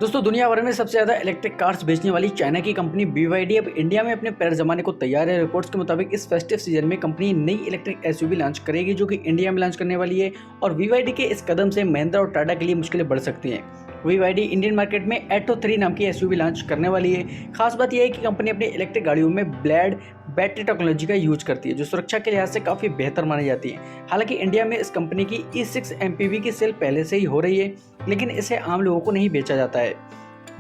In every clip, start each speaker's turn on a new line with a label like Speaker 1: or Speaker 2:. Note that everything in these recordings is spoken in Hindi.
Speaker 1: दोस्तों, दुनिया भर में सबसे ज़्यादा इलेक्ट्रिक कार्स बेचने वाली चाइना की कंपनी BYD अब इंडिया में अपने पैर जमाने को तैयार है। रिपोर्ट्स के मुताबिक इस फेस्टिव सीजन में कंपनी नई इलेक्ट्रिक एसयूवी लॉन्च करेगी जो कि इंडिया में लॉन्च करने वाली है। और BYD के इस कदम से महिंद्रा और टाटा के लिए मुश्किलें बढ़ सकती हैं। BYD इंडियन मार्केट में एटो 3 नाम की एसयूवी लॉन्च करने वाली है। खास बात यह है कि कंपनी अपनी इलेक्ट्रिक गाड़ियों में ब्लेड बैटरी टेक्नोलॉजी का यूज करती है जो सुरक्षा के लिहाज से काफ़ी बेहतर मानी जाती है। हालांकि इंडिया में इस कंपनी की E6 MPV की सेल पहले से ही हो रही है, लेकिन इसे आम लोगों को नहीं बेचा जाता है।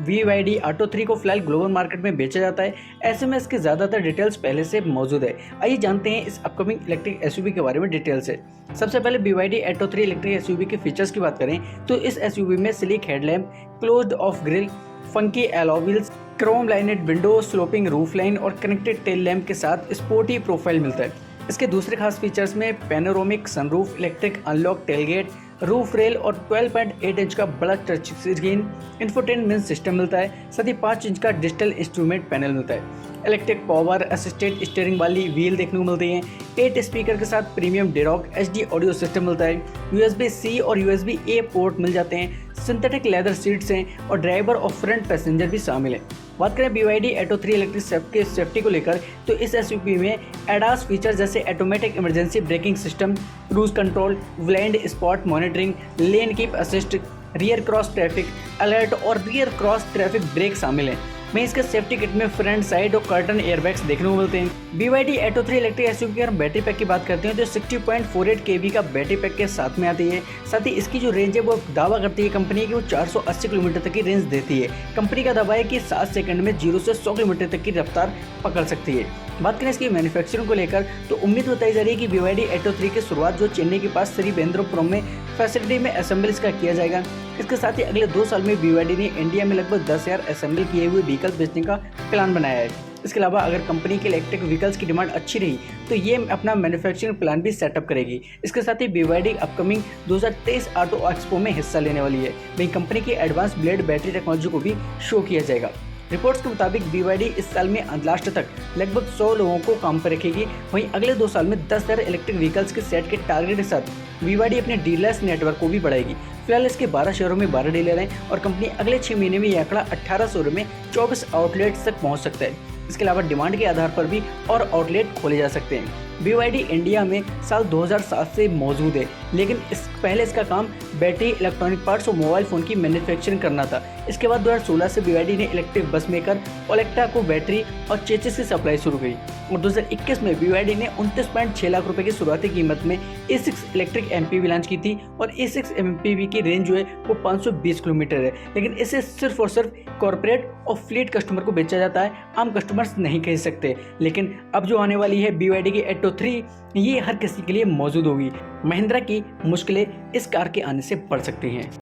Speaker 1: BYD ऑटो 3 को फिलहाल ग्लोबल मार्केट में बेचा जाता है। ऐसे में इसके ज़्यादातर डिटेल्स पहले से मौजूद है। आइए जानते हैं इस अपकमिंग इलेक्ट्रिक एसयूवी के बारे में डिटेल से। सबसे पहले BYD ऑटो 3 इलेक्ट्रिक एसयूवी के फीचर्स की बात करें तो इस एसयूवी में sleek headlamp, closed off grille, funky alloy wheels, chrome lined window, sloping roof line और कनेक्टेड टेल लैम्प के साथ स्पोर्टी प्रोफाइल मिलता है। इसके दूसरे खास फीचर्स में panoramic sunroof, electric unlock tailgate, roof rail और 12.8 इंच का बड़ा टच स्क्रीन, इंफोटेनमेंट सिस्टम मिलता है। साथ ही 5 इंच का डिजिटल इंस्ट्रूमेंट पैनल मिलता है। इलेक्ट्रिक पावर असिस्टेड स्टीयरिंग वाली व्हील देखने को मिलती हैं। 8 स्पीकर के साथ प्रीमियम डेरॉक HD ऑडियो सिस्टम मिलता है। USB-C और USB-A पोर्ट मिल जाते हैं। सिंथेटिक लेदर सीट्स हैं और ड्राइवर और फ्रंट पैसेंजर भी शामिल है। बात करें BYD ऑटो 3 इलेक्ट्रिक के सेफ्टी को लेकर तो इस एसयूवी में एडास फीचर जैसे automatic emergency braking system, cruise control, blind spot monitoring, lane keep assist, rear cross traffic alert और रियर क्रॉस ट्रैफिक ब्रेक शामिल हैं। में इसके सेफ्टी किट में फ्रंट साइड और कर्टन एयरबैग्स देखने को मिलते हैं। BYD ऑटो 3 इलेक्ट्रिक एसयूवी की हम बैटरी पैक की बात करते हैं तो 60.48 kV का बैटरी पैक के साथ में आती है। साथ ही इसकी जो रेंज है वो दावा करती है कंपनी की वो 480 किलोमीटर तक की रेंज देती है। कंपनी का दावा है कि 7 सेकंड में 0 से 100 किलोमीटर तक की रफ्तार पकड़ सकती है। बात करें इसकी मैन्युफैक्चरिंग को लेकर तो उम्मीद बताई जा रही है कि BYD ऑटो 3 की शुरुआत जो चेन्नई के पास श्रीपेंद्रपुरम में फैसिलिटी में असेंबल इसका किया जाएगा। इसके साथ ही अगले 2 साल में BYD ने इंडिया में लगभग 10,000 असेंबल किए हुए व्हीकल बेचने का प्लान बनाया है। इसके अलावा अगर कंपनी के इलेक्ट्रिक व्हीकल्स की डिमांड अच्छी रही तो ये अपना मैन्युफैक्चरिंग प्लान भी सेटअप करेगी। इसके साथ ही BYD अपकमिंग 2023 ऑटो एक्सपो में हिस्सा लेने वाली है। वहीं कंपनी की एडवांस ब्लेड बैटरी टेक्नोलॉजी को भी शो किया जाएगा। रिपोर्ट्स के मुताबिक BYD इस साल में लास्ट तक लगभग 100 लोगों को काम पर रखेगी। वहीं अगले 2 साल में 10,000 इलेक्ट्रिक व्हीकल्स के सेट के टारगेट के साथ BYD अपने डीलर्स नेटवर्क को भी बढ़ाएगी। फिलहाल इसके 12 शहरों में 12 डीलर हैं और कंपनी अगले 6 महीने में यह आंकड़ा 18 शहरों में 24 आउटलेट्स तक पहुंच सकता है। इसके अलावा डिमांड के आधार पर भी और आउटलेट खोले जा सकते हैं। BYD इंडिया में साल 2007 से मौजूद है, लेकिन पहले इसका काम बैटरी, इलेक्ट्रॉनिक पार्ट्स और मोबाइल फ़ोन की मैन्युफैक्चरिंग करना था। इसके बाद 2016 से BYD ने इलेक्ट्रिक बस मेकर ओलेक्टा को बैटरी और चेसिस की सप्लाई शुरू की और 2021 में BYD ने 29.6 लाख रुपए की शुरुआती कीमत में E6 इलेक्ट्रिक MPV लॉन्च की थी और E6 MPV की रेंज जो है वो 520 किलोमीटर है। लेकिन इसे सिर्फ और सिर्फ कॉर्पोरेट और फ्लीट कस्टमर को बेचा जाता है, आम कस्टमर्स नहीं खरीद सकते। लेकिन अब जो आने वाली है BYD की ऑटो 3 ये हर किसी के लिए मौजूद होगी। महिंद्रा की मुश्किलें इस कार के आने से बढ़ सकती हैं।